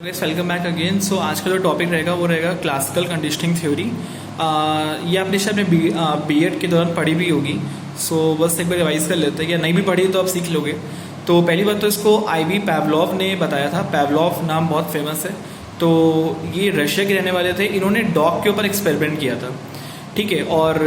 Welcome back again. सो आज का जो टॉपिक रहेगा वो रहेगा क्लासिकल कंडीशनिंग थ्योरी। ये आपने शायद अपने बीएड के दौरान पढ़ी भी होगी। सो बस एक बार रिवाइज कर लेते हैं, या नहीं भी पढ़ी तो आप सीख लोगे। तो पहली बात तो इसको आईवी पैवलोव ने बताया था। पैवलोव नाम बहुत फेमस है। तो ये रशिया के रहने वाले थे। इन्होंने डॉग के ऊपर एक्सपेरिमेंट किया था, ठीक है। और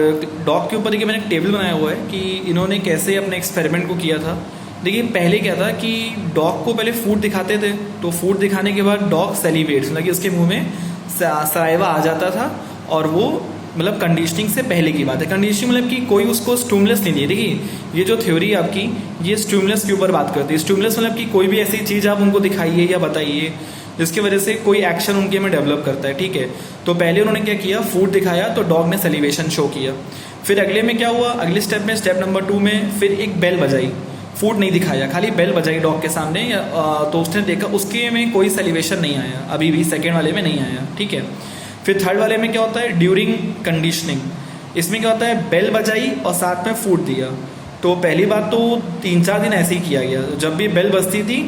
डॉग के ऊपर देखिए मैंने एक टेबल बनाया हुआ है कि इन्होंने कैसे अपने एक्सपेरिमेंट को किया था। देखिए पहले क्या था कि डॉग को पहले फूड दिखाते थे, तो फूड दिखाने के बाद डॉग सेलिब्रेट्स, मतलब कि उसके मुंह में सलाइवा आ जाता था। और वो मतलब कंडीशनिंग से पहले की बात है। कंडीशनिंग मतलब कि कोई उसको स्टिमुलस नहीं दिए। देखिए ये जो थ्योरी है आपकी, ये स्टिमुलस के ऊपर बात करती है। स्टिमुलस मतलब कि कोई भी ऐसी चीज़ आप उनको दिखाइए या बताइए जिसकी वजह से कोई एक्शन उनके में डेवलप करता है, ठीक है। तो पहले उन्होंने क्या किया, फूड दिखाया तो डॉग ने सेलिब्रेशन शो किया। फिर अगले में क्या हुआ, अगले स्टेप में स्टेप नंबर 2 में फिर एक बेल बजाई। फूड नहीं दिखाया, खाली बेल बजाई डॉग के सामने, तो उसने देखा उसके में कोई सेलिब्रेशन नहीं आया, अभी भी सेकेंड वाले में नहीं आया, ठीक है। फिर थर्ड वाले में क्या होता है, ड्यूरिंग कंडीशनिंग। इसमें क्या होता है, बेल बजाई और साथ में फूड दिया। तो पहली बात तो 3-4 दिन ऐसे ही किया गया। जब भी बेल बजती थी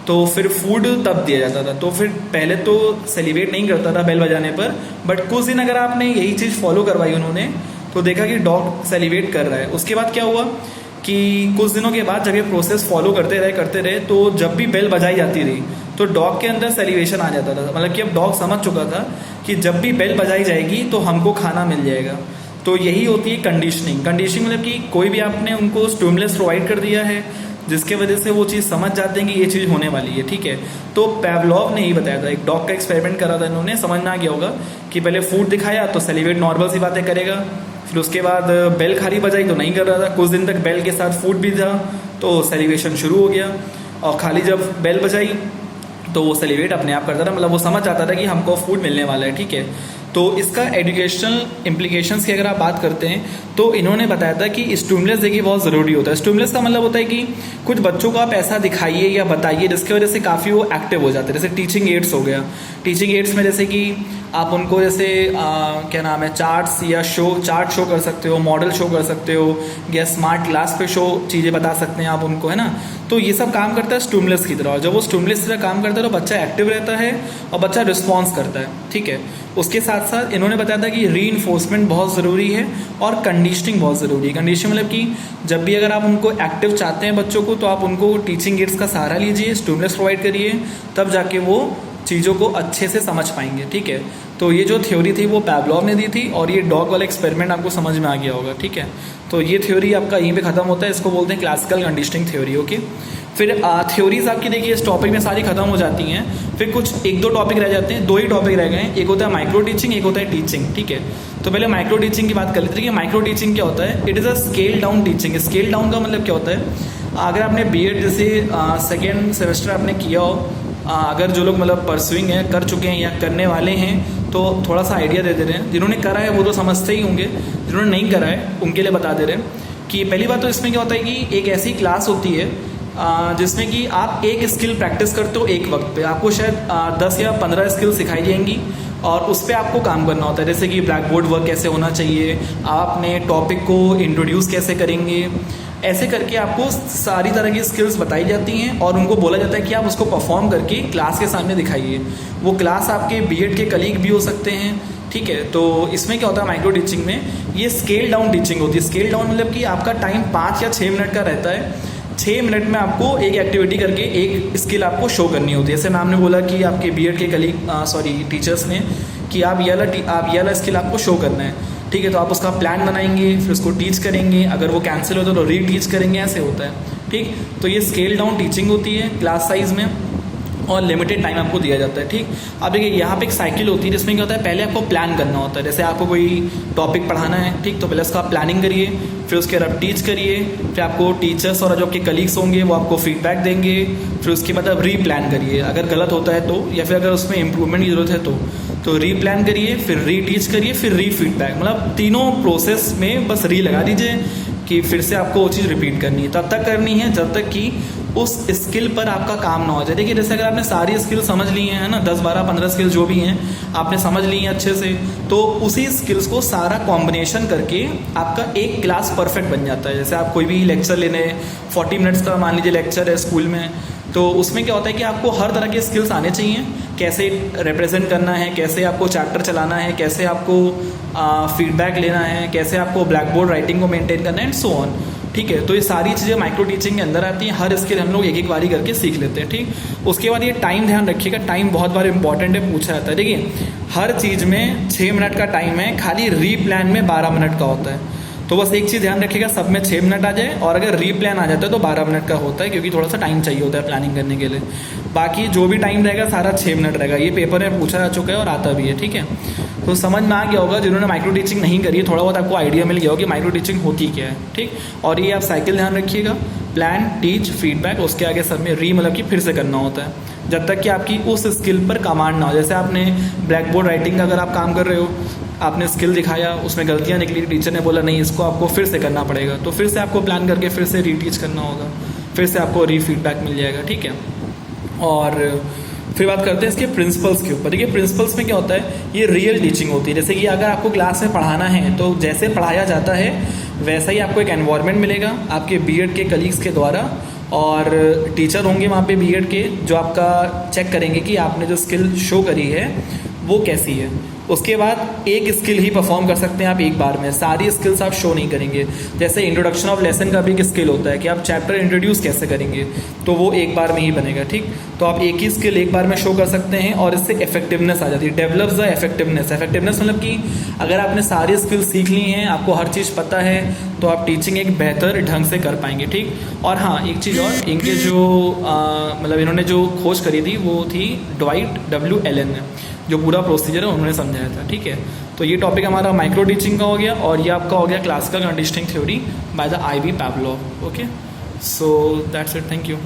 तो फिर फूड तब दिया जाता था। तो फिर पहले तो सेलिब्रेट नहीं करता था बेल बजाने पर, बट कुछ दिन अगर आपने यही चीज़ फॉलो करवाई उन्होंने, तो देखा कि डॉग सेलिब्रेट कर रहा है। उसके बाद क्या हुआ कि कुछ दिनों के बाद जब ये प्रोसेस फॉलो करते रहे, तो जब भी बेल बजाई जाती रही तो डॉग के अंदर सेलिब्रेशन आ जाता था। मतलब कि अब डॉग समझ चुका था कि जब भी बेल बजाई जाएगी तो हमको खाना मिल जाएगा। तो यही होती है कंडीशनिंग। कंडीशनिंग मतलब कि कोई भी आपने उनको स्टिमुलस प्रोवाइड कर दिया है जिसके वजह से वो चीज़ समझ जाते हैं कि ये चीज़ होने वाली है, ठीक है। तो पैवलोव ने यही बताया था, एक डॉग का एक्सपेरिमेंट करा था इन्होंने। समझ में आ गया होगा कि पहले फूड दिखाया तो सेलिब्रेट नॉर्मल सी बातें करेगा, फिर उसके बाद बेल खाली बजाई तो नहीं कर रहा था, कुछ दिन तक बेल के साथ फूड भी था तो सेलिब्रेशन शुरू हो गया। और खाली जब बेल बजाई तो वो सेलिब्रेट अपने आप करता था, मतलब वो समझ जाता था कि हमको फूड मिलने वाला है, ठीक है। तो इसका एजुकेशनल इम्प्लीकेशंस की अगर आप बात करते हैं तो इन्होंने बताया था कि स्टिमुलस देखिए बहुत ज़रूरी होता है। स्टिमुलस का मतलब होता है कि कुछ बच्चों को आप ऐसा दिखाइए या बताइए जिसकी वजह से काफ़ी वो एक्टिव हो जाते हैं। जैसे टीचिंग एड्स हो गया। टीचिंग एड्स में जैसे कि आप उनको जैसे क्या नाम है, चार्ट्स या चार्ट शो कर सकते हो, मॉडल शो कर सकते हो, या स्मार्ट क्लास पे शो चीज़ें बता सकते हैं आप उनको, है ना। तो ये सब काम करता है स्टिमुलस की तरह। जब वो स्टिमुलस की तरह काम करता है तो बच्चा एक्टिव रहता है और बच्चा रिस्पॉन्स करता है, ठीक है। उसके साथ साथ इन्होंने बताया था कि रीइंफोर्समेंट बहुत ज़रूरी है और कंडीशनिंग बहुत ज़रूरी है। कंडीशनिंग मतलब कि जब भी अगर आप उनको एक्टिव चाहते हैं बच्चों को, तो आप उनको टीचिंग एड्स का सहारा लीजिए, स्टिमुलस प्रोवाइड करिए, तब जाके वो चीज़ों को अच्छे से समझ पाएंगे, ठीक है। तो ये जो थ्योरी थी वो पैवलोव ने दी थी, और ये डॉग वाला एक्सपेरिमेंट आपको समझ में आ गया होगा, ठीक है। तो ये थ्योरी आपका यहीं पे ख़त्म होता है। इसको बोलते हैं क्लासिकल कंडीशनिंग थ्योरी, ओके। फिर थ्योरीज आपकी देखिए इस टॉपिक में सारी खत्म हो जाती हैं। फिर कुछ 1-2 टॉपिक रह जाते हैं, 2 ही टॉपिक रह गए हैं। एक होता है माइक्रो टीचिंग, एक होता है टीचिंग, ठीक है। तो पहले माइक्रो टीचिंग की बात कर लेते हैं। माइक्रो टीचिंग क्या होता है, it is a scale down teaching. Scale down का मतलब क्या होता है, अगर आपने बीएड जैसे सेकेंड सेमेस्टर आपने किया हो, अगर जो लोग मतलब परसुइंग है, कर चुके हैं या करने वाले हैं, तो थोड़ा सा आइडिया दे रहे हैं। जिन्होंने करा है वो तो समझते ही होंगे, जिन्होंने नहीं करा है उनके लिए बता दे रहे हैं कि पहली बात तो इसमें क्या होता है कि एक ऐसी क्लास होती है जिसमें कि आप एक स्किल प्रैक्टिस करते हो एक वक्त पे। आपको शायद 10 या 15 स्किल सिखाई जाएंगी और उस पर आपको काम करना होता है। जैसे कि ब्लैक बोर्ड वर्क कैसे होना चाहिए, आप अपने टॉपिक को इंट्रोड्यूस कैसे करेंगे, ऐसे करके आपको सारी तरह की स्किल्स बताई जाती हैं और उनको बोला जाता है कि आप उसको परफॉर्म करके क्लास के सामने दिखाइए। वो क्लास आपके बीएड के कलीग भी हो सकते हैं, ठीक है। तो इसमें क्या होता है, माइक्रो टीचिंग में ये स्केल डाउन टीचिंग होती है। स्केल डाउन मतलब कि आपका टाइम 5 या 6 मिनट का रहता है। 6 मिनट में आपको एक एक्टिविटी करके एक स्किल आपको शो करनी होती है। जैसे मैम ने बोला कि आपके बीएड के कलीग टीचर्स ने कि आप ये वाला स्किल आपको शो करना है, ठीक है। तो आप उसका प्लान बनाएंगे, फिर उसको टीच करेंगे, अगर वो कैंसिल होता है तो रीटीच करेंगे, ऐसे होता है, ठीक। तो ये स्केल डाउन टीचिंग होती है क्लास साइज में, और लिमिटेड टाइम आपको दिया जाता है, ठीक। अब देखिए यहाँ पे एक साइकिल होती है जिसमें क्या होता है, पहले आपको प्लान करना होता है। जैसे आपको कोई टॉपिक पढ़ाना है, ठीक, तो पहले उसका प्लानिंग करिए, फिर उसके बाद आप टीच करिए, फिर आपको टीचर्स और जो आपके कलीग्स होंगे वो आपको फीडबैक देंगे, फिर उसके बाद आप रीप्लान करिए अगर गलत होता है तो, या फिर अगर उसमें इम्प्रूवमेंट की ज़रूरत है तो रीप्लान करिए, फिर रीटीच करिए, फिर रीफीडबैक। मतलब तीनों प्रोसेस में बस री लगा दीजिए कि फिर से आपको वो चीज़ रिपीट करनी है। तब तक करनी है जब तक कि उस स्किल पर आपका काम ना हो जाए। देखिए जैसे अगर आपने सारी स्किल समझ ली हैं, है ना, 10, 12, 15 स्किल्स जो भी हैं आपने समझ ली हैं अच्छे से, तो उसी स्किल्स को सारा कॉम्बिनेशन करके आपका एक क्लास परफेक्ट बन जाता है। जैसे आप कोई भी लेक्चर लेने 40 मिनट्स का मान लीजिए लेक्चर है स्कूल में, तो उसमें क्या होता है कि आपको हर तरह के स्किल्स आने चाहिए, कैसे रिप्रेजेंट करना है, कैसे आपको चैप्टर चलाना है, कैसे आपको फीडबैक लेना है, कैसे आपको ब्लैक बोर्ड राइटिंग को मेंटेन करना है एंड सो ऑन। ठीक है, तो ये सारी चीज़ें माइक्रो टीचिंग के अंदर आती हैं। हर स्किल हम लोग एक एक बारी करके सीख लेते हैं। ठीक, उसके बाद ये टाइम ध्यान रखिएगा, टाइम बहुत बार इंपॉर्टेंट है, पूछा जाता है। देखिए हर चीज़ में 6 मिनट का टाइम है, खाली रीप्लान में 12 मिनट का होता है। तो बस एक चीज़ ध्यान रखिएगा, सब में 6 मिनट आ जाए, और अगर रीप्लान आ जाता है तो 12 मिनट का होता है, क्योंकि थोड़ा सा टाइम चाहिए होता है प्लानिंग करने के लिए। बाकी जो भी टाइम रहेगा सारा 6 मिनट रहेगा। ये पेपर में पूछा जा चुका है और आता भी है। ठीक है, तो समझ में आ गया होगा। जिन्होंने माइक्रो टीचिंग नहीं करी है, थोड़ा बहुत आपको आइडिया मिल गया होगा कि माइक्रो टीचिंग होती क्या है। ठीक, और ये आप साइकिल ध्यान रखिएगा, प्लान, टीच, फीडबैक, उसके आगे सब में री मतलब कि फिर से करना होता है, जब तक कि आपकी उस स्किल पर कमांड ना हो। जैसे आपने ब्लैक बोर्ड राइटिंग का अगर आप काम कर रहे हो, आपने स्किल दिखाया, उसमें गलतियां निकली, टीचर ने बोला नहीं इसको आपको फिर से करना पड़ेगा, तो फिर से आपको प्लान करके फिर से रीटीच करना होगा, फिर से आपको री फीडबैक मिल जाएगा। ठीक है, और फिर बात करते हैं इसके प्रिंसिपल्स के ऊपर। देखिए प्रिंसिपल्स में क्या होता है, ये रियल टीचिंग होती है। जैसे कि अगर आपको क्लास में पढ़ाना है तो जैसे पढ़ाया जाता है वैसा ही आपको एक एनवायरनमेंट मिलेगा आपके बीएड के कलीग्स के द्वारा, और टीचर होंगे वहाँ पे बीएड के जो आपका चेक करेंगे कि आपने जो स्किल शो करी है वो कैसी है। उसके बाद एक स्किल ही परफॉर्म कर सकते हैं आप एक बार में, सारी स्किल्स आप शो नहीं करेंगे। जैसे इंट्रोडक्शन ऑफ लेसन का भी एक स्किल होता है कि आप चैप्टर इंट्रोड्यूस कैसे करेंगे, तो वो एक बार में ही बनेगा। ठीक, तो आप एक ही स्किल एक बार में शो कर सकते हैं और इससे इफेक्टिवनेस आ जाती है। Develops the effectiveness. इफेक्टिवनेस मतलब कि अगर आपने सारी स्किल सीख ली हैं, आपको हर चीज़ पता है, तो आप टीचिंग एक बेहतर ढंग से कर पाएंगे। ठीक, और हाँ एक चीज़ और, इनके जो मतलब इन्होंने जो खोज करी थी वो थी ड्वाइट डब्ल्यू एलन ने, जो पूरा प्रोसीजर है उन्होंने समझाया था। ठीक है, तो ये टॉपिक हमारा माइक्रो टीचिंग का हो गया, और ये आपका हो गया classical conditioning theory by the IV Pavlov. Okay, so that's it, thank you.